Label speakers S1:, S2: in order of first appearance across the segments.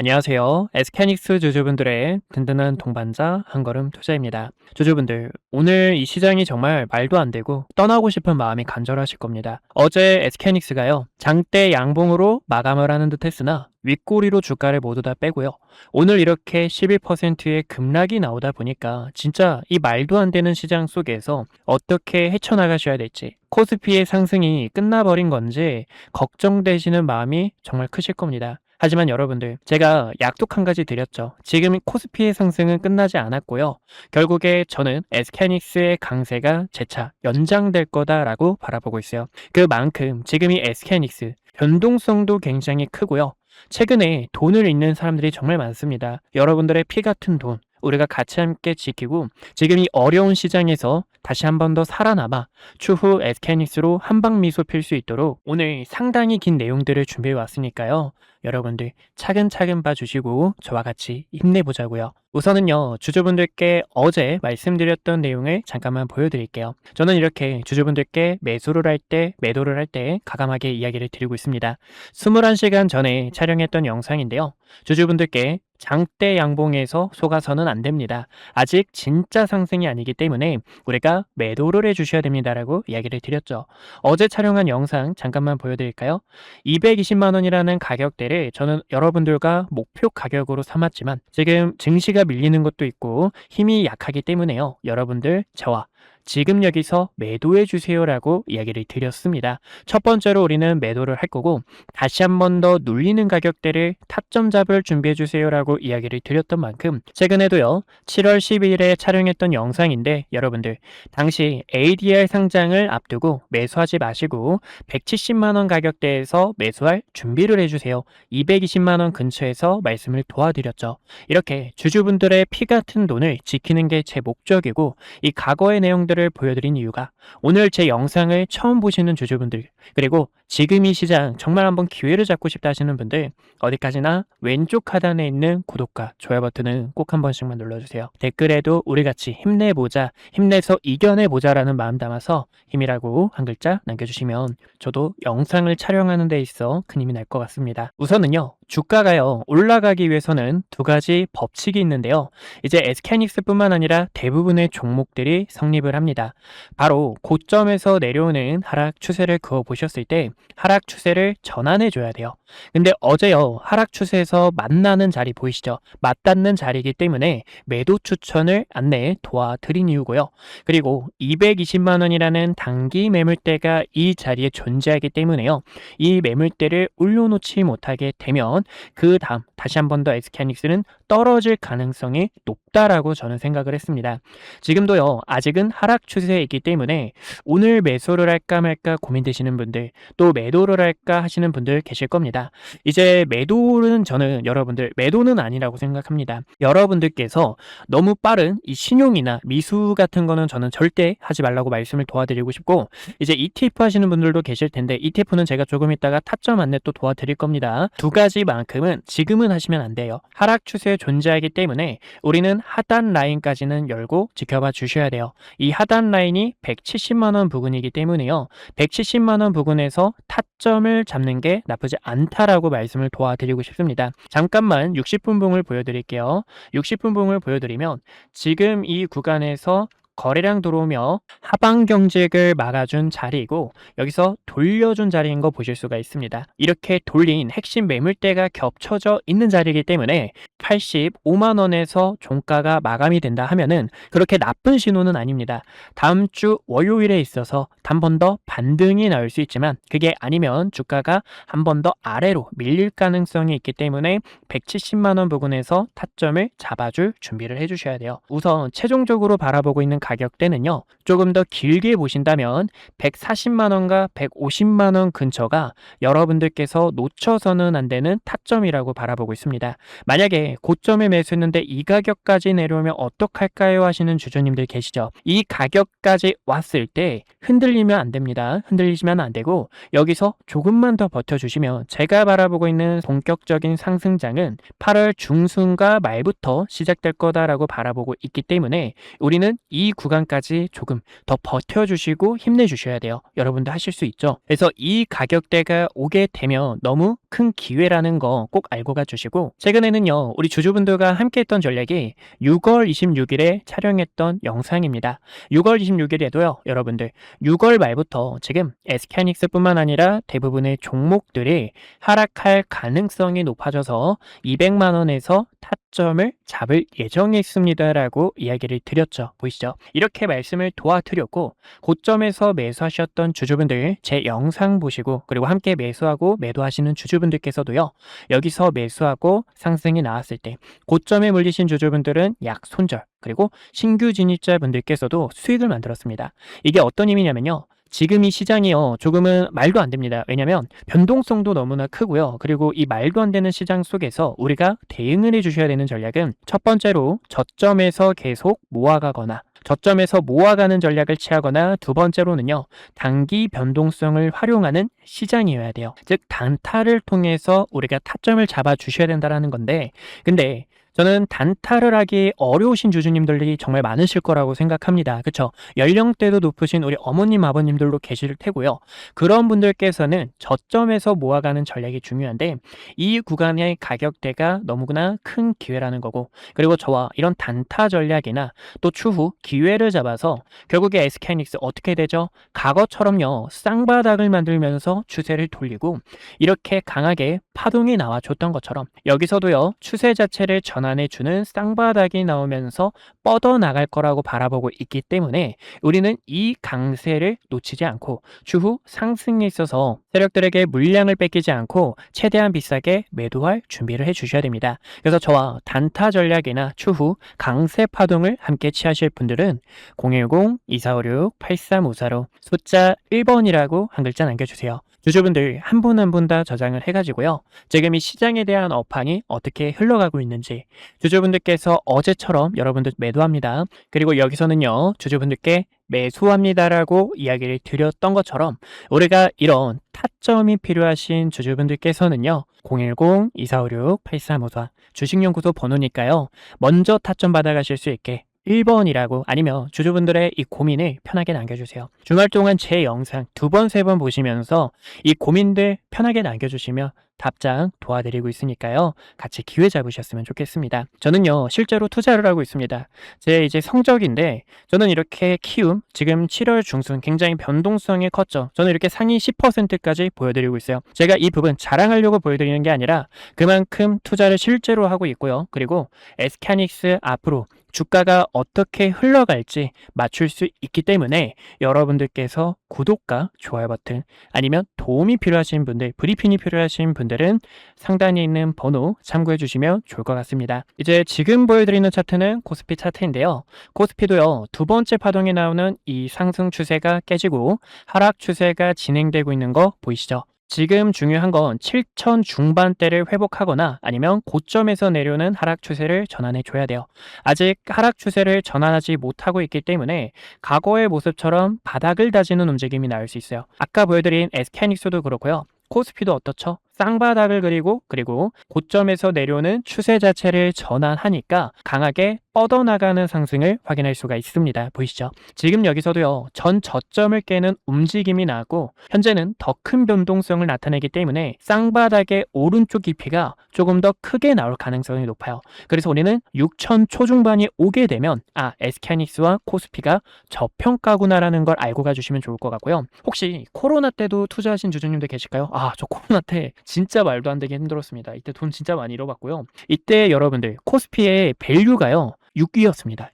S1: 안녕하세요. 에스케닉스 주주분들의 든든한 동반자 한걸음 투자입니다. 주주분들, 오늘 이 시장이 정말 말도 안 되고 떠나고 싶은 마음이 간절하실 겁니다. 어제 에스케닉스가요, 장대 양봉으로 마감을 하는 듯 했으나 윗꼬리로 주가를 모두 다 빼고요. 오늘 이렇게 11%의 급락이 나오다 보니까 진짜 이 말도 안 되는 시장 속에서 어떻게 헤쳐나가셔야 될지, 코스피의 상승이 끝나버린 건지 걱정되시는 마음이 정말 크실 겁니다. 하지만 여러분들, 제가 약속 한 가지 드렸죠. 지금 코스피의 상승은 끝나지 않았고요. 결국에 저는 에스케닉스의 강세가 재차 연장될 거다라고 바라보고 있어요. 그만큼 지금 이 에스케닉스 변동성도 굉장히 크고요. 최근에 돈을 잃는 사람들이 정말 많습니다. 여러분들의 피 같은 돈, 우리가 같이 함께 지키고 지금 이 어려운 시장에서 다시 한 번 더 살아남아 추후 에스케닉스로 한방 미소 필 수 있도록 오늘 상당히 긴 내용들을 준비해 왔으니까요. 여러분들 차근차근 봐주시고 저와 같이 힘내보자고요. 우선은요, 주주분들께 어제 말씀드렸던 내용을 잠깐만 보여드릴게요. 저는 이렇게 주주분들께 매수를 할 때, 매도를 할 때 가감하게 이야기를 드리고 있습니다. 21시간 전에 촬영했던 영상인데요. 주주분들께 장대 양봉에서 속아서는 안 됩니다. 아직 진짜 상승이 아니기 때문에 우리가 매도를 해주셔야 됩니다라고 이야기를 드렸죠. 어제 촬영한 영상 잠깐만 보여드릴까요? 220만 원이라는 가격대를 저는 여러분들과 목표 가격으로 삼았지만 지금 증시가 밀리는 것도 있고 힘이 약하기 때문에요. 여러분들 저와 지금 여기서 매도해 주세요라고 이야기를 드렸습니다. 첫 번째로 우리는 매도를 할 거고 다시 한 번 더 눌리는 가격대를 타점 잡을 준비해 주세요라고 이야기를 드렸던 만큼 최근에도요. 7월 10일에 촬영했던 영상인데 여러분들 당시 ADR 상장을 앞두고 매수하지 마시고 170만 원 가격대에서 매수할 준비를 해주세요. 220만 원 근처에서 말씀을 도와드렸죠. 이렇게 주주분들의 피 같은 돈을 지키는 게 제 목적이고 이 과거의 내용들을 보여드린 이유가 오늘 제 영상을 처음 보시는 주주분들 그리고 지금 이 시장 정말 한번 기회를 잡고 싶다 하시는 분들 어디까지나 왼쪽 하단에 있는 구독과 좋아요 버튼은 꼭 한 번씩만 눌러주세요. 댓글에도 우리 같이 힘내보자, 힘내서 이겨내보자 라는 마음 담아서 힘이라고 한 글자 남겨주시면 저도 영상을 촬영하는 데 있어 큰 힘이 날 것 같습니다. 우선은요, 주가가요 올라가기 위해서는 두 가지 법칙이 있는데요. 이제 에스케닉스뿐만 아니라 대부분의 종목들이 성립을 합니다. 바로 고점에서 내려오는 하락 추세를 그어 보셨을 때 하락 추세를 전환해 줘야 돼요. 근데 어제요 하락 추세에서 만나는 자리 보이시죠? 맞닿는 자리이기 때문에 매도 추천을 안내해 도와드린 이유고요. 그리고 220만 원이라는 단기 매물대가 이 자리에 존재하기 때문에요. 이 매물대를 올려놓지 못하게 되면 그 다음 다시 한 번 더 에스케닉스는 떨어질 가능성이 높다라고 저는 생각을 했습니다. 지금도요 아직은 하락 추세에 있기 때문에 오늘 매수를 할까 말까 고민되시는 분들 또 매도를 할까 하시는 분들 계실 겁니다. 이제 매도는 저는 여러분들 매도는 아니라고 생각합니다. 여러분들께서 너무 빠른 이 신용이나 미수 같은 거는 저는 절대 하지 말라고 말씀을 도와드리고 싶고 이제 ETF 하시는 분들도 계실 텐데 ETF는 제가 조금 있다가 타점 안내 또 도와드릴 겁니다. 두 가지만큼은 지금은 하시면 안 돼요. 하락 추세에 존재하기 때문에 우리는 하단 라인까지는 열고 지켜봐 주셔야 돼요. 이 하단 라인이 170만 원 부근이기 때문에요. 170만 원 부근에서 타점을 잡는 게 나쁘지 않다라고 말씀을 도와드리고 싶습니다. 잠깐만 60분 봉을 보여드릴게요. 60분 봉을 보여드리면 지금 이 구간에서 거래량 들어오며 하방 경직을 막아준 자리이고 여기서 돌려준 자리인 거 보실 수가 있습니다. 이렇게 돌린 핵심 매물대가 겹쳐져 있는 자리이기 때문에 85만 원에서 종가가 마감이 된다 하면은 그렇게 나쁜 신호는 아닙니다. 다음 주 월요일에 있어서 한 번 더 반등이 나올 수 있지만 그게 아니면 주가가 한 번 더 아래로 밀릴 가능성이 있기 때문에 170만 원 부근에서 타점을 잡아줄 준비를 해주셔야 돼요. 우선 최종적으로 바라보고 있는 가격대는요. 조금 더 길게 보신다면 140만 원과 150만 원 근처가 여러분들께서 놓쳐서는 안 되는 타점이라고 바라보고 있습니다. 만약에 고점에 매수했는데 이 가격까지 내려오면 어떡할까요 하시는 주주님들 계시죠. 이 가격까지 왔을 때 흔들리면 안 됩니다. 흔들리시면 안 되고 여기서 조금만 더 버텨주시면 제가 바라보고 있는 본격적인 상승장은 8월 중순과 말부터 시작될 거다라고 바라보고 있기 때문에 우리는 이 이 구간까지 조금 더 버텨주시고 힘내주셔야 돼요. 여러분도 하실 수 있죠. 그래서 이 가격대가 오게 되면 너무 큰 기회라는 거 꼭 알고 가주시고, 최근에는요 우리 주주분들과 함께 했던 전략이 6월 26일에 촬영했던 영상입니다. 6월 26일에도요 여러분들 6월 말부터 지금 SK하이닉스뿐만 아니라 대부분의 종목들이 하락할 가능성이 높아져서 200만 원에서 타점을 잡을 예정에 있습니다라고 이야기를 드렸죠. 보이시죠? 이렇게 말씀을 도와드렸고, 고점에서 매수하셨던 주주분들 제 영상 보시고, 그리고 함께 매수하고 매도하시는 주주분들께서도요 여기서 매수하고 상승이 나왔을 때 고점에 물리신 주주분들은 약 손절, 그리고 신규 진입자분들께서도 수익을 만들었습니다. 이게 어떤 의미냐면요, 지금 이 시장이요 조금은 말도 안 됩니다. 왜냐면 변동성도 너무나 크고요. 그리고 이 말도 안 되는 시장 속에서 우리가 대응을 해주셔야 되는 전략은, 첫 번째로 저점에서 계속 모아가거나 저점에서 모아가는 전략을 취하거나, 두 번째로는요 단기 변동성을 활용하는 시장이어야 돼요. 즉 단타를 통해서 우리가 타점을 잡아 주셔야 된다는 건데, 근데 저는 단타를 하기 어려우신 주주님들이 정말 많으실 거라고 생각합니다. 그쵸? 연령대도 높으신 우리 어머님, 아버님들도 계실 테고요. 그런 분들께서는 저점에서 모아가는 전략이 중요한데, 이 구간의 가격대가 너무나 큰 기회라는 거고, 그리고 저와 이런 단타 전략이나 또 추후 기회를 잡아서 결국에 SK하이닉스 어떻게 되죠? 과거처럼요 쌍바닥을 만들면서 추세를 돌리고, 이렇게 강하게 파동이 나와줬던 것처럼 여기서도요 추세 자체를 전환해주는 쌍바닥이 나오면서 뻗어나갈 거라고 바라보고 있기 때문에, 우리는 이 강세를 놓치지 않고 추후 상승에 있어서 세력들에게 물량을 뺏기지 않고 최대한 비싸게 매도할 준비를 해주셔야 됩니다. 그래서 저와 단타 전략이나 추후 강세 파동을 함께 취하실 분들은 010-2456-8354로 숫자 1번이라고 한 글자 남겨주세요. 주주분들 한 분 한 분 다 저장을 해가지고요, 지금 이 시장에 대한 업황이 어떻게 흘러가고 있는지, 주주분들께서 어제처럼 여러분들 매도합니다, 그리고 여기서는요 주주분들께 매수합니다라고 이야기를 드렸던 것처럼, 우리가 이런 타점이 필요하신 주주분들께서는요 010-2456-8354 주식연구소 번호니까요 먼저 타점 받아가실 수 있게 1번이라고, 아니면 주주분들의 이 고민을 편하게 남겨주세요. 주말 동안 제 영상 2번, 3번 보시면서 이 고민들 편하게 남겨주시면 답장 도와드리고 있으니까요. 같이 기회 잡으셨으면 좋겠습니다. 저는요 실제로 투자를 하고 있습니다. 제 이제 성적인데, 저는 이렇게 키움 지금 7월 중순 굉장히 변동성이 컸죠. 저는 이렇게 상위 10%까지 보여드리고 있어요. 제가 이 부분 자랑하려고 보여드리는 게 아니라 그만큼 투자를 실제로 하고 있고요. 그리고 SK하이닉스 앞으로 주가가 어떻게 흘러갈지 맞출 수 있기 때문에, 여러분들께서 구독과 좋아요 버튼, 아니면 도움이 필요하신 분들, 브리핑이 필요하신 분들은 상단에 있는 번호 참고해 주시면 좋을 것 같습니다. 이제 지금 보여드리는 차트는 코스피 차트인데요, 코스피도요 두 번째 파동이 나오는 이 상승 추세가 깨지고 하락 추세가 진행되고 있는 거 보이시죠? 지금 중요한 건 7천 중반대를 회복하거나 아니면 고점에서 내려오는 하락 추세를 전환해 줘야 돼요. 아직 하락 추세를 전환하지 못하고 있기 때문에 과거의 모습처럼 바닥을 다지는 움직임이 나올 수 있어요. 아까 보여드린 SK하이닉스도 그렇고요. 코스피도 어떻죠? 쌍바닥을 그리고 고점에서 내려오는 추세 자체를 전환하니까 강하게 뻗어나가는 상승을 확인할 수가 있습니다. 보이시죠? 지금 여기서도요 전 저점을 깨는 움직임이 나고, 현재는 더 큰 변동성을 나타내기 때문에 쌍바닥의 오른쪽 깊이가 조금 더 크게 나올 가능성이 높아요. 그래서 우리는 6천 초중반이 오게 되면 SK하이닉스와 코스피가 저평가구나라는 걸 알고 가주시면 좋을 것 같고요. 혹시 코로나 때도 투자하신 주주님들 계실까요? 저 코로나 때 진짜 말도 안 되게 힘들었습니다. 이때 돈 진짜 많이 잃어봤고요. 이때 여러분들 코스피의 밸류가요 6이었습니다.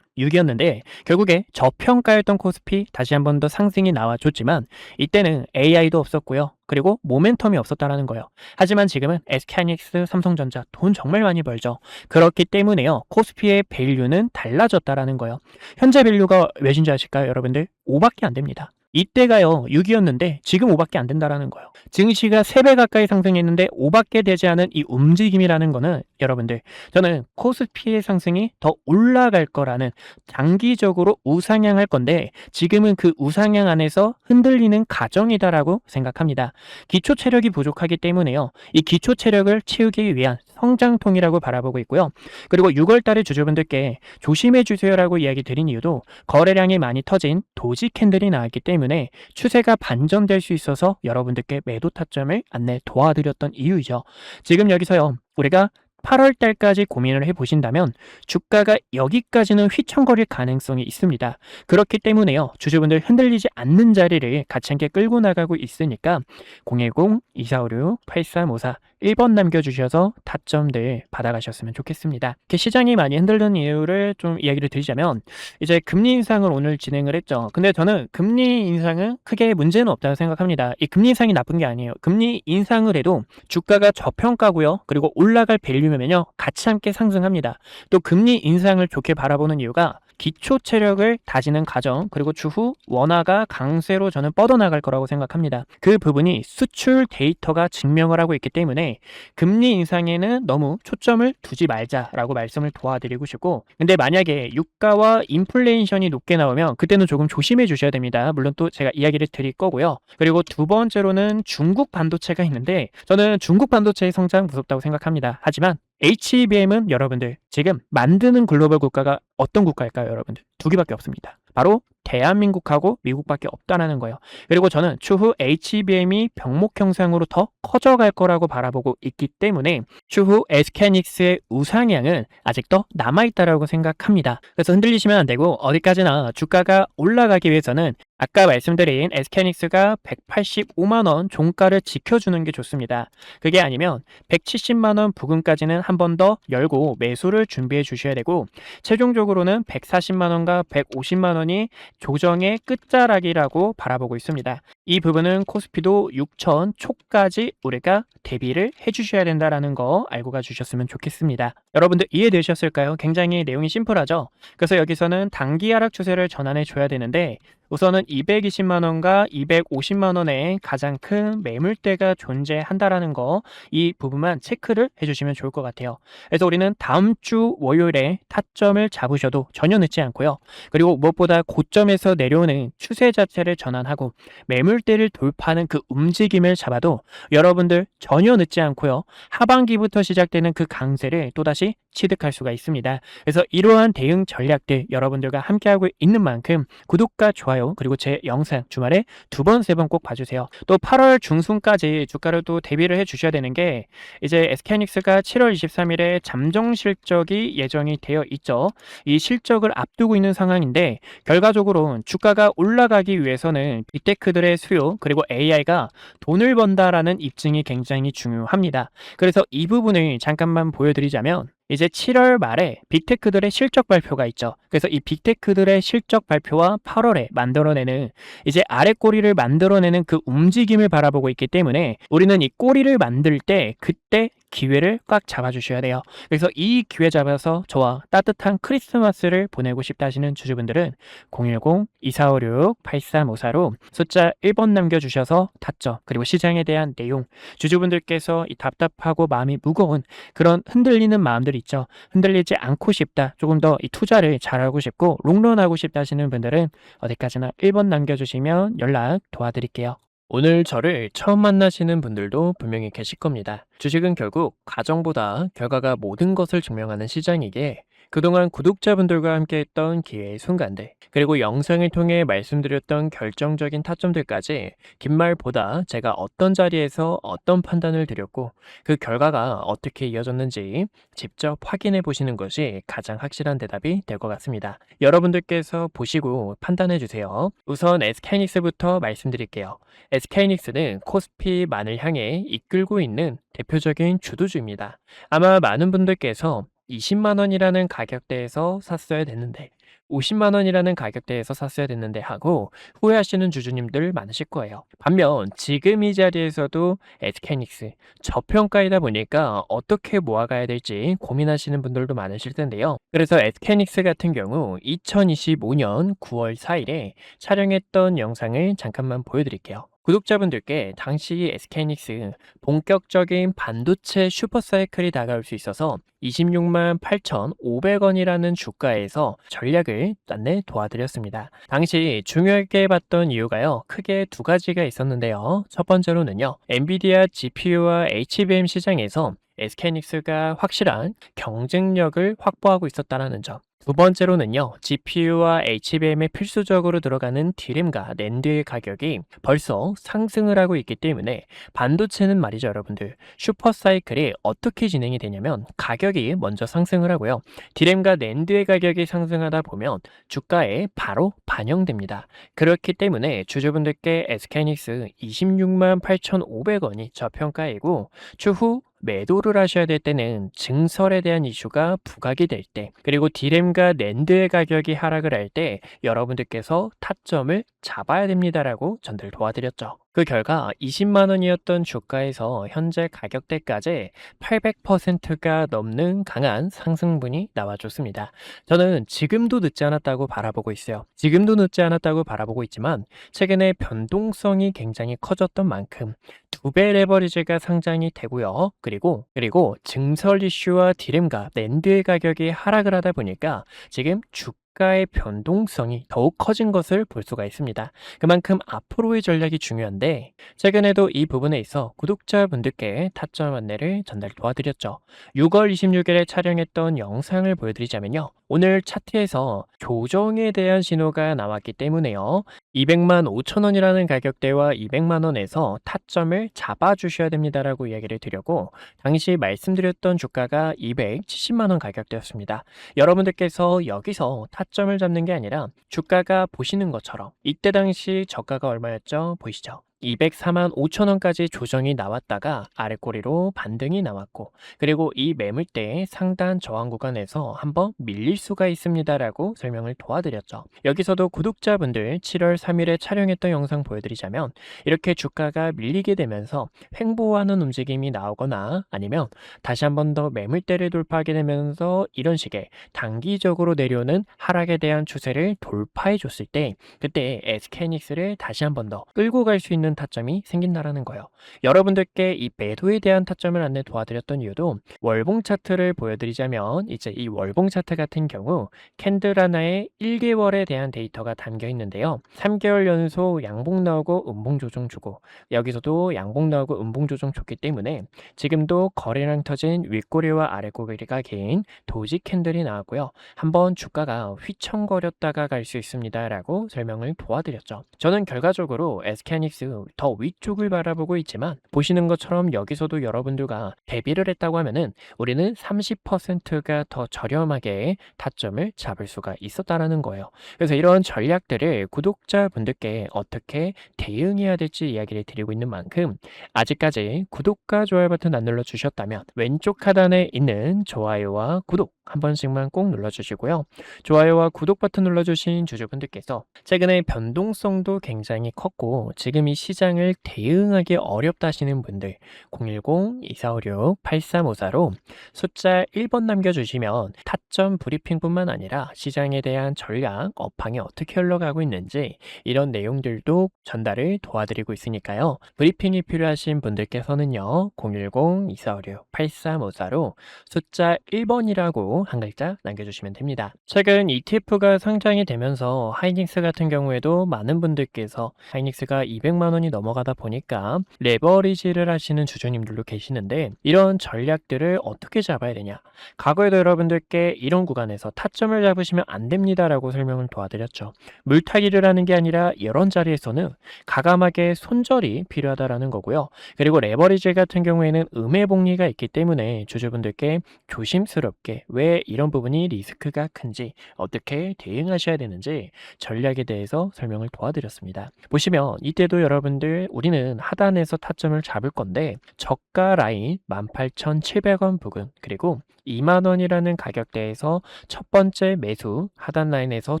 S1: 6이었는데 결국에 저평가였던 코스피 다시 한 번 더 상승이 나와줬지만, 이때는 AI도 없었고요. 그리고 모멘텀이 없었다라는 거예요. 하지만 지금은 SK하이닉스, 삼성전자 돈 정말 많이 벌죠. 그렇기 때문에요 코스피의 밸류는 달라졌다라는 거예요. 현재 밸류가 몇인지 아실까요 여러분들? 5밖에 안 됩니다. 이때가요 6이었는데 지금 5밖에 안 된다라는 거예요. 증시가 3배 가까이 상승했는데 5밖에 되지 않은 이 움직임이라는 거는, 여러분들 저는 코스피의 상승이 더 올라갈 거라는, 장기적으로 우상향할 건데 지금은 그 우상향 안에서 흔들리는 과정이다라고 생각합니다. 기초 체력이 부족하기 때문에요 이 기초 체력을 채우기 위한 성장통이라고 바라보고 있고요. 그리고 6월 달에 주주분들께 조심해 주세요라고 이야기 드린 이유도 거래량이 많이 터진 도지 캔들이 나왔기 때문에 추세가 반전될 수 있어서 여러분들께 매도 타점을 안내 도와드렸던 이유이죠. 지금 여기서요. 우리가 8월 달까지 고민을 해보신다면 주가가 여기까지는 휘청거릴 가능성이 있습니다. 그렇기 때문에요. 주주분들 흔들리지 않는 자리를 같이 함께 끌고 나가고 있으니까 010-2456-8354 1번 남겨주셔서 타점들 받아가셨으면 좋겠습니다. 이렇게 시장이 많이 흔들리는 이유를 좀 이야기를 드리자면 이제 금리 인상을 오늘 진행을 했죠. 근데 저는 금리 인상은 크게 문제는 없다고 생각합니다. 이 금리 인상이 나쁜 게 아니에요. 금리 인상을 해도 주가가 저평가고요. 그리고 올라갈 밸류면요. 같이 함께 상승합니다. 또 금리 인상을 좋게 바라보는 이유가 기초 체력을 다지는 과정 그리고 추후 원화가 강세로 저는 뻗어나갈 거라고 생각합니다. 그 부분이 수출 데이터가 증명을 하고 있기 때문에 금리 인상에는 너무 초점을 두지 말자라고 말씀을 도와드리고 싶고 근데 만약에 유가와 인플레이션이 높게 나오면 그때는 조금 조심해 주셔야 됩니다. 물론 또 제가 이야기를 드릴 거고요. 그리고 두 번째로는 중국 반도체가 있는데 저는 중국 반도체의 성장 무섭다고 생각합니다. 하지만 HBM은 여러분들 지금 만드는 글로벌 국가가 어떤 국가일까요, 여러분들? 두 개밖에 없습니다. 바로 대한민국하고 미국밖에 없다라는 거예요. 그리고 저는 추후 HBM이 병목 형상으로 더 커져갈 거라고 바라보고 있기 때문에 추후 SK하이닉스의 우상향은 아직도 남아있다라고 생각합니다. 그래서 흔들리시면 안 되고 어디까지나 주가가 올라가기 위해서는 아까 말씀드린 SK하이닉스가 185만원 종가를 지켜주는 게 좋습니다. 그게 아니면 170만원 부근까지는 한 번 더 열고 매수를 준비해 주셔야 되고 최종적으로는 140만원과 150만원이 조정의 끝자락이라고 바라보고 있습니다. 이 부분은 코스피도 6천 초까지 우리가 대비를 해주셔야 된다는 거 알고 가주셨으면 좋겠습니다. 여러분들 이해되셨을까요? 굉장히 내용이 심플하죠? 그래서 여기서는 단기 하락 추세를 전환해 줘야 되는데 우선은 220만원과 250만원의 가장 큰 매물대가 존재한다라는 거 이 부분만 체크를 해주시면 좋을 것 같아요. 그래서 우리는 다음 주 월요일에 타점을 잡으셔도 전혀 늦지 않고요. 그리고 무엇보다 고점에서 내려오는 추세 자체를 전환하고 매물대를 돌파하는 그 움직임을 잡아도 여러분들 전혀 늦지 않고요. 하반기부터 시작되는 그 강세를 또다시 취득할 수가 있습니다. 그래서 이러한 대응 전략들 여러분들과 함께하고 있는 만큼 구독과 좋아요 그리고 제 영상 주말에 2번, 3번 꼭 봐주세요. 또 8월 중순까지 주가를 또 대비를 해주셔야 되는 게 이제 SK하이닉스가 7월 23일에 잠정 실적이 예정이 되어 있죠. 이 실적을 앞두고 있는 상황인데 결과적으로 주가가 올라가기 위해서는 빅테크들의 수요 그리고 AI가 돈을 번다라는 입증이 굉장히 중요합니다. 그래서 이 부분을 잠깐만 보여드리자면 이제 7월 말에 빅테크들의 실적 발표가 있죠. 그래서 이 빅테크들의 실적 발표와 8월에 만들어내는 이제 아래 꼬리를 만들어내는 그 움직임을 바라보고 있기 때문에 우리는 이 꼬리를 만들 때 그때 기회를 꽉 잡아주셔야 돼요. 그래서 이 기회 잡아서 저와 따뜻한 크리스마스를 보내고 싶다 하시는 주주분들은 010-2456-8354로 숫자 1번 남겨주셔서 타점 그리고 시장에 대한 내용 주주분들께서 이 답답하고 마음이 무거운 그런 흔들리는 마음들 있죠. 흔들리지 않고 싶다. 조금 더 이 투자를 잘하고 싶고 롱런하고 싶다 하시는 분들은 어디까지나 1번 남겨주시면 연락 도와드릴게요. 오늘 저를 처음 만나시는 분들도 분명히 계실 겁니다. 주식은 결국 과정보다 결과가 모든 것을 증명하는 시장이기에 그동안 구독자분들과 함께했던 기회의 순간들 그리고 영상을 통해 말씀드렸던 결정적인 타점들까지 긴 말보다 제가 어떤 자리에서 어떤 판단을 드렸고 그 결과가 어떻게 이어졌는지 직접 확인해 보시는 것이 가장 확실한 대답이 될 것 같습니다. 여러분들께서 보시고 판단해 주세요. 우선 SK하이닉스부터 말씀드릴게요. SK하이닉스는 코스피만을 향해 이끌고 있는 대표적인 주도주입니다. 아마 많은 분들께서 20만원이라는 가격대에서 샀어야 됐는데 50만원이라는 가격대에서 샀어야 됐는데 하고 후회하시는 주주님들 많으실 거예요. 반면 지금 이 자리에서도 SK하이닉스 저평가이다 보니까 어떻게 모아가야 될지 고민하시는 분들도 많으실 텐데요. 그래서 SK하이닉스 같은 경우 2025년 9월 4일에 촬영했던 영상을 잠깐만 보여드릴게요. 구독자분들께 당시 SK하이닉스 본격적인 반도체 슈퍼사이클이 다가올 수 있어서 26만 8,500원이라는 주가에서 전략을 안내 도와드렸습니다. 당시 중요하게 봤던 이유가요. 크게 두 가지가 있었는데요. 첫 번째로는요. 엔비디아 GPU와 HBM 시장에서 SK하이닉스가 확실한 경쟁력을 확보하고 있었다는 점. 두 번째로는요, GPU와 HBM에 필수적으로 들어가는 D램과 낸드의 가격이 벌써 상승을 하고 있기 때문에 반도체는 말이죠, 여러분들. 슈퍼사이클이 어떻게 진행이 되냐면 가격이 먼저 상승을 하고요. D램과 낸드의 가격이 상승하다 보면 주가에 바로 반영됩니다. 그렇기 때문에 주주분들께 SK하이닉스 26만 8,500원이 저평가이고 추후 매도를 하셔야 될 때는 증설에 대한 이슈가 부각이 될 때, 그리고 D램과 낸드의 가격이 하락을 할 때 여러분들께서 타점을 잡아야 됩니다라고 전달 도와드렸죠. 그 결과 20만 원이었던 주가에서 현재 가격대까지 800%가 넘는 강한 상승분이 나와줬습니다. 저는 지금도 늦지 않았다고 바라보고 있어요. 지금도 늦지 않았다고 바라보고 있지만 최근에 변동성이 굉장히 커졌던 만큼 2배 레버리지가 상장이 되고요. 그리고 증설 이슈와 D램과 낸드의 가격이 하락을 하다 보니까 지금 주가의 변동성이 더욱 커진 것을 볼 수가 있습니다. 그만큼 앞으로의 전략이 중요한데 최근에도 이 부분에 있어 구독자분들께 타점 안내를 전달 도와드렸죠. 6월 26일에 촬영했던 영상을 보여드리자면요. 오늘 차트에서 조정에 대한 신호가 나왔기 때문에요. 200만 5천 원이라는 가격대와 200만 원에서 타점을 잡아주셔야 됩니다라고 이야기를 드렸고 당시 말씀드렸던 주가가 270만 원 가격대였습니다. 여러분들께서 여기서 타점을 잡는 게 아니라 주가가 보시는 것처럼 이때 당시 저가가 얼마였죠? 보이시죠? 204만 5천 원까지 조정이 나왔다가 아래꼬리로 반등이 나왔고 그리고 이 매물대의 상단 저항 구간에서 한번 밀릴 수가 있습니다라고 설명을 도와드렸죠. 여기서도 구독자분들 7월 3일에 촬영했던 영상 보여드리자면 이렇게 주가가 밀리게 되면서 횡보하는 움직임이 나오거나 아니면 다시 한번 더 매물대를 돌파하게 되면서 이런 식의 단기적으로 내려오는 하락에 대한 추세를 돌파해 줬을 때 그때 SK하이닉스를 다시 한번 더 끌고 갈 수 있는 타점이 생긴다라는 거예요. 여러분들께 이 매도에 대한 타점을 안내 도와드렸던 이유도 월봉 차트를 보여드리자면 이제 이 월봉 차트 같은 경우 캔들 하나에 1개월에 대한 데이터가 담겨 있는데요. 3개월 연속 양봉 나오고 음봉 조정 주고 여기서도 양봉 나오고 음봉 조정 줬기 때문에 지금도 거래량 터진 윗꼬리와 아래꼬리가 긴 도지 캔들이 나왔고요. 한번 주가가 휘청거렸다가 갈 수 있습니다라고 설명을 도와드렸죠. 저는 결과적으로 SK하이닉스 더 위쪽을 바라보고 있지만 보시는 것처럼 여기서도 여러분들과 대비를 했다고 하면은 우리는 30%가 더 저렴하게 타점을 잡을 수가 있었다라는 거예요. 그래서 이런 전략들을 구독자분들께 어떻게 대응해야 될지 이야기를 드리고 있는 만큼 아직까지 구독과 좋아요 버튼 안 눌러주셨다면 왼쪽 하단에 있는 좋아요와 구독 한 번씩만 꼭 눌러주시고요. 좋아요와 구독 버튼 눌러주신 주주분들께서 최근에 변동성도 굉장히 컸고 지금 이 시장을 대응하기 어렵다 하시는 분들 010-2456-8354로 숫자 1번 남겨주시면 타점 브리핑뿐만 아니라 시장에 대한 전략, 업황이 어떻게 흘러가고 있는지 이런 내용들도 전달을 도와드리고 있으니까요. 브리핑이 필요하신 분들께서는요. 010-2456-8354로 숫자 1번이라고 한 글자 남겨주시면 됩니다. 최근 ETF가 상장이 되면서 하이닉스 같은 경우에도 많은 분들께서 하이닉스가 200만 원이 넘어가다 보니까 레버리지를 하시는 주주님들도 계시는데 이런 전략들을 어떻게 잡아야 되냐. 과거에도 여러분들께 이런 구간에서 타점을 잡으시면 안 됩니다라고 설명을 도와드렸죠. 물타기를 하는 게 아니라 이런 자리에서는 가감하게 손절이 필요하다라는 거고요. 그리고 레버리지 같은 경우에는 음해복리가 있기 때문에 주주분들께 조심스럽게 왜 이런 부분이 리스크가 큰지 어떻게 대응하셔야 되는지 전략에 대해서 설명을 도와드렸습니다. 보시면 이때도 여러분들 우리는 하단에서 타점을 잡을 건데 저가 라인 18,700원 부근 그리고 2만 원이라는 가격대에서 첫 번째 매수, 하단 라인에서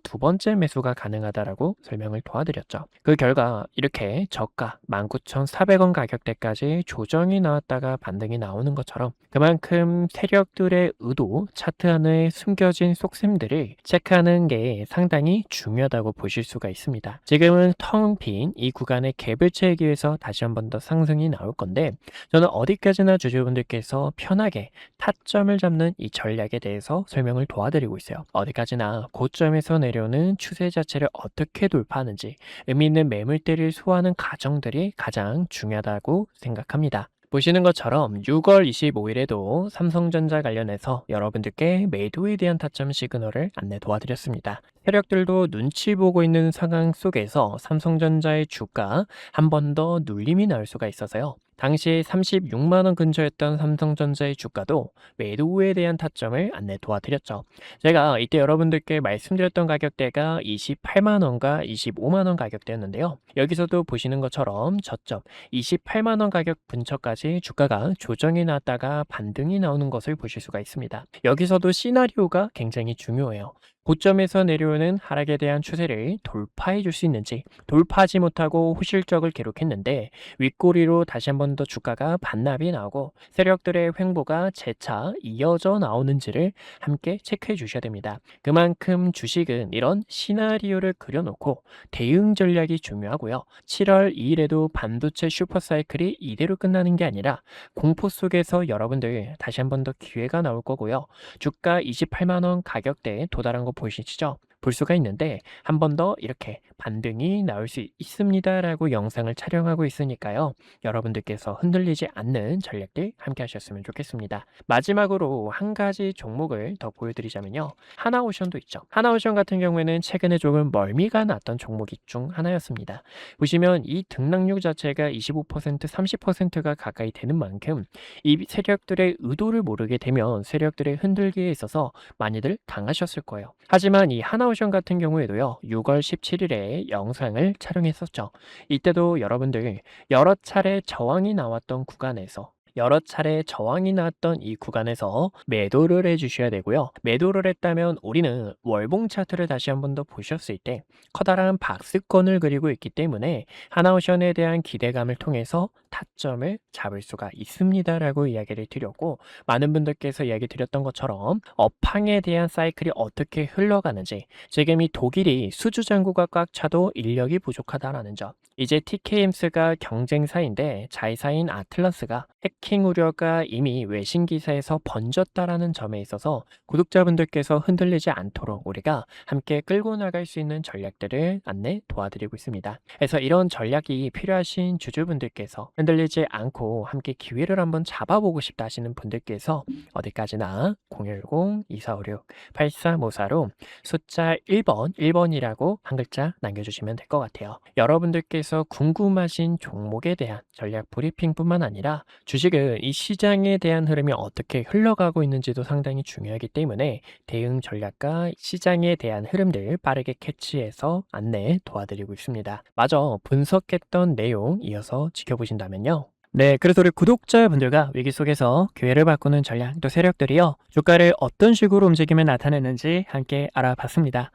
S1: 두 번째 매수가 가능하다라고 설명을 도와드렸죠. 그 결과 이렇게 저가 19,400원 가격대까지 조정이 나왔다가 반등이 나오는 것처럼 그만큼 세력들의 의도, 차트 안에 숨겨진 속셈들을 체크하는 게 상당히 중요하다고 보실 수가 있습니다. 지금은 텅 빈 이 구간의 갭을 채우기 위해서 다시 한 번 더 상승이 나올 건데 저는 어디까지나 주주분들께서 편하게 타점을 잡는 이 전략에 대해서 설명을 도와드리고 있어요. 어디까지나 고점에서 내려오는 추세 자체를 어떻게 돌파하는지 의미 있는 매물대를 소화하는 과정들이 가장 중요하다고 생각합니다. 보시는 것처럼 6월 25일에도 삼성전자 관련해서 여러분들께 매도에 대한 타점 시그널을 안내 도와드렸습니다. 세력들도 눈치 보고 있는 상황 속에서 삼성전자의 주가 한 번 더 눌림이 나올 수가 있어서요. 당시 36만 원 근처였던 삼성전자의 주가도 매도에 대한 타점을 안내 도와드렸죠. 제가 이때 여러분들께 말씀드렸던 가격대가 28만 원과 25만 원 가격대였는데요. 여기서도 보시는 것처럼 저점 28만 원 가격 근처까지 주가가 조정이 나왔다가 반등이 나오는 것을 보실 수가 있습니다. 여기서도 시나리오가 굉장히 중요해요. 고점에서 내려오는 하락에 대한 추세를 돌파해 줄 수 있는지, 돌파하지 못하고 호실적을 기록했는데 윗꼬리로 다시 한 번 더 주가가 반납이 나오고 세력들의 횡보가 재차 이어져 나오는지를 함께 체크해 주셔야 됩니다. 그만큼 주식은 이런 시나리오를 그려놓고 대응 전략이 중요하고요. 7월 2일에도 반도체 슈퍼사이클이 이대로 끝나는 게 아니라 공포 속에서 여러분들 다시 한 번 더 기회가 나올 거고요. 주가 28만 원 가격대에 도달한 거 보이시죠? 볼 수가 있는데 한 번 더 이렇게 반등이 나올 수 있습니다라고 영상을 촬영하고 있으니까요. 여러분들께서 흔들리지 않는 전략들 함께 하셨으면 좋겠습니다. 마지막으로 한 가지 종목을 더 보여드리자면요. 하나오션도 있죠. 하나오션 같은 경우에는 최근에 조금 멀미가 났던 종목이 중 하나였습니다. 보시면 이 등락률 자체가 25%, 30%가 가까이 되는 만큼 이 세력들의 의도를 모르게 되면 세력들의 흔들기에 있어서 많이들 당하셨을 거예요. 하지만 이 하나오션 같은 경우에도요. 6월 17일에 영상을 촬영했었죠. 이때도 여러분들 여러 차례 저항이 나왔던 구간에서 이 구간에서 매도를 해주셔야 되고요. 매도를 했다면 우리는 월봉 차트를 다시 한 번 더 보셨을 때 커다란 박스권을 그리고 있기 때문에 하나오션에 대한 기대감을 통해서 타점을 잡을 수가 있습니다라고 이야기를 드렸고 많은 분들께서 이야기 드렸던 것처럼 업황에 대한 사이클이 어떻게 흘러가는지 지금 이 독일이 수주 잔고가 꽉 차도 인력이 부족하다라는 점 이제 TKMS가 경쟁사인데 자회사인 아틀라스가 해킹 우려가 이미 외신 기사에서 번졌다라는 점에 있어서 구독자분들께서 흔들리지 않도록 우리가 함께 끌고 나갈 수 있는 전략들을 안내 도와드리고 있습니다. 그래서 이런 전략이 필요하신 주주분들께서 흔들리지 않고 함께 기회를 한번 잡아보고 싶다 하시는 분들께서 어디까지나 010-2456-8354로 숫자 1번이라고 한 글자 남겨주시면 될 것 같아요. 여러분들께서 궁금하신 종목에 대한 전략 브리핑뿐만 아니라 주식은 이 시장에 대한 흐름이 어떻게 흘러가고 있는지도 상당히 중요하기 때문에 대응 전략과 시장에 대한 흐름들 빠르게 캐치해서 안내 도와드리고 있습니다. 마저 분석했던 내용 이어서 지켜보신다면요. 네, 그래서 우리 구독자분들과 위기 속에서 기회를 바꾸는 전략 또 세력들이요. 주가를 어떤 식으로 움직임을 나타내는지 함께 알아봤습니다.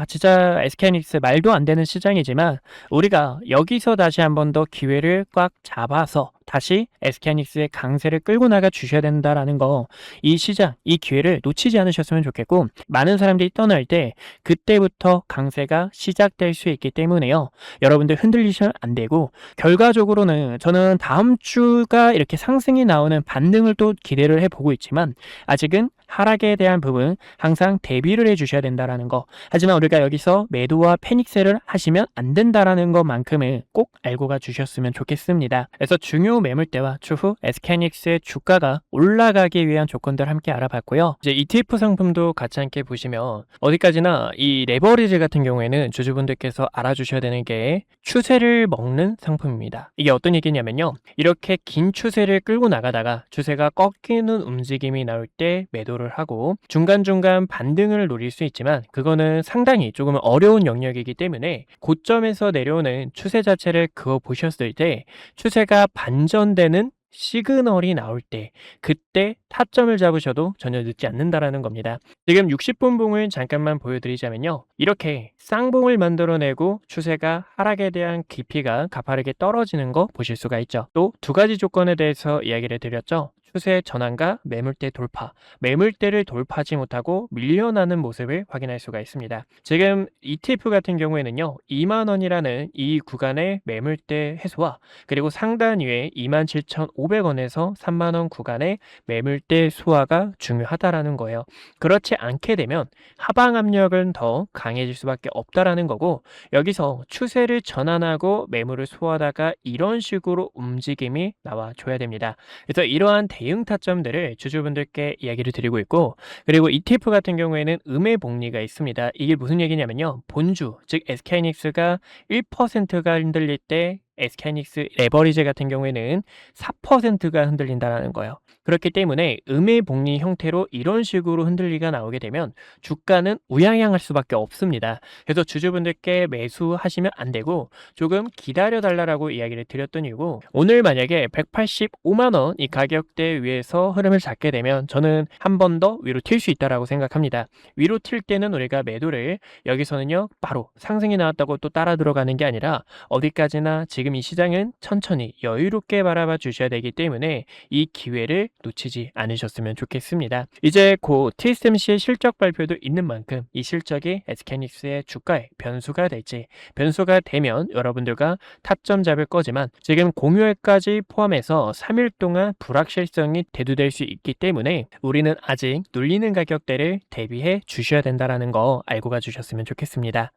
S1: 진짜 SK하이닉스 말도 안 되는 시장이지만 우리가 여기서 다시 한 번 더 기회를 꽉 잡아서 다시 SK하이닉스의 강세를 끌고 나가 주셔야 된다라는 거, 이 시장, 이 기회를 놓치지 않으셨으면 좋겠고 많은 사람들이 떠날 때 그때부터 강세가 시작될 수 있기 때문에요. 여러분들 흔들리시면 안 되고 결과적으로는 저는 다음 주가 이렇게 상승이 나오는 반등을 또 기대를 해보고 있지만 아직은 하락에 대한 부분 항상 대비를 해주셔야 된다라는 거. 하지만 우리가 여기서 매도와 패닉셀을 하시면 안 된다라는 것만큼은 꼭 알고 가주셨으면 좋겠습니다. 그래서 중요 매물대와 추후 SK하이닉스의 주가가 올라가기 위한 조건들 함께 알아봤고요. 이제 ETF 상품도 같이 함께 보시면 어디까지나 이 레버리지 같은 경우에는 주주분들께서 알아주셔야 되는 게 추세를 먹는 상품입니다. 이게 어떤 얘기냐면요. 이렇게 긴 추세를 끌고 나가다가 추세가 꺾이는 움직임이 나올 때 매도를 하고 중간중간 반등을 노릴 수 있지만 그거는 상당히 조금 어려운 영역이기 때문에 고점에서 내려오는 추세 자체를 그어 보셨을 때 추세가 반전되는 시그널이 나올 때 그때 타점을 잡으셔도 전혀 늦지 않는다라는 겁니다. 지금 60분 봉을 잠깐만 보여드리자면요. 이렇게 쌍봉을 만들어내고 추세가 하락에 대한 깊이가 가파르게 떨어지는 거 보실 수가 있죠. 또 두 가지 조건에 대해서 이야기를 드렸죠. 추세 전환과 매물대 돌파, 매물대를 돌파하지 못하고 밀려나는 모습을 확인할 수가 있습니다. 지금 ETF 같은 경우에는요, 2만 원이라는 이 구간의 매물대 해소와 그리고 상단 위에 27,500원에서 3만 원 구간의 매물대 소화가 중요하다라는 거예요. 그렇지 않게 되면 하방 압력은 더 강해질 수밖에 없다라는 거고, 여기서 추세를 전환하고 매물을 소화하다가 이런 식으로 움직임이 나와줘야 됩니다. 그래서 이러한 대응 타점들을 주주분들께 이야기를 드리고 있고, 그리고 ETF 같은 경우에는 음해복리가 있습니다. 이게 무슨 얘기냐면요, 본주 즉 SK하이닉스가 1%가 흔들릴 때 SK하이닉스 레버리지 같은 경우에는 4%가 흔들린다는 거예요. 그렇기 때문에 음해복리 형태로 이런 식으로 흔들리가 나오게 되면 주가는 우양향할 수밖에 없습니다. 그래서 주주분들께 매수하시면 안 되고 조금 기다려 달라고 이야기를 드렸던 이유고, 오늘 만약에 185만 원 이 가격대 위에서 흐름을 잡게 되면 저는 한 번 더 위로 튈 수 있다라고 생각합니다. 위로 튈 때는 우리가 매도를, 여기서는요 바로 상승이 나왔다고 또 따라 들어가는 게 아니라 어디까지나 지금 이 시장은 천천히 여유롭게 바라봐 주셔야 되기 때문에 이 기회를 놓치지 않으셨으면 좋겠습니다. 이제 곧 TSMC의 실적 발표도 있는 만큼 이 실적이 SK하이닉스의 주가에 변수가 될지, 변수가 되면 여러분들과 타점 잡을 거지만 지금 공휴일까지 포함해서 3일 동안 불확실성이 대두될 수 있기 때문에 우리는 아직 눌리는 가격대를 대비해 주셔야 된다는 거 알고 가주셨으면 좋겠습니다.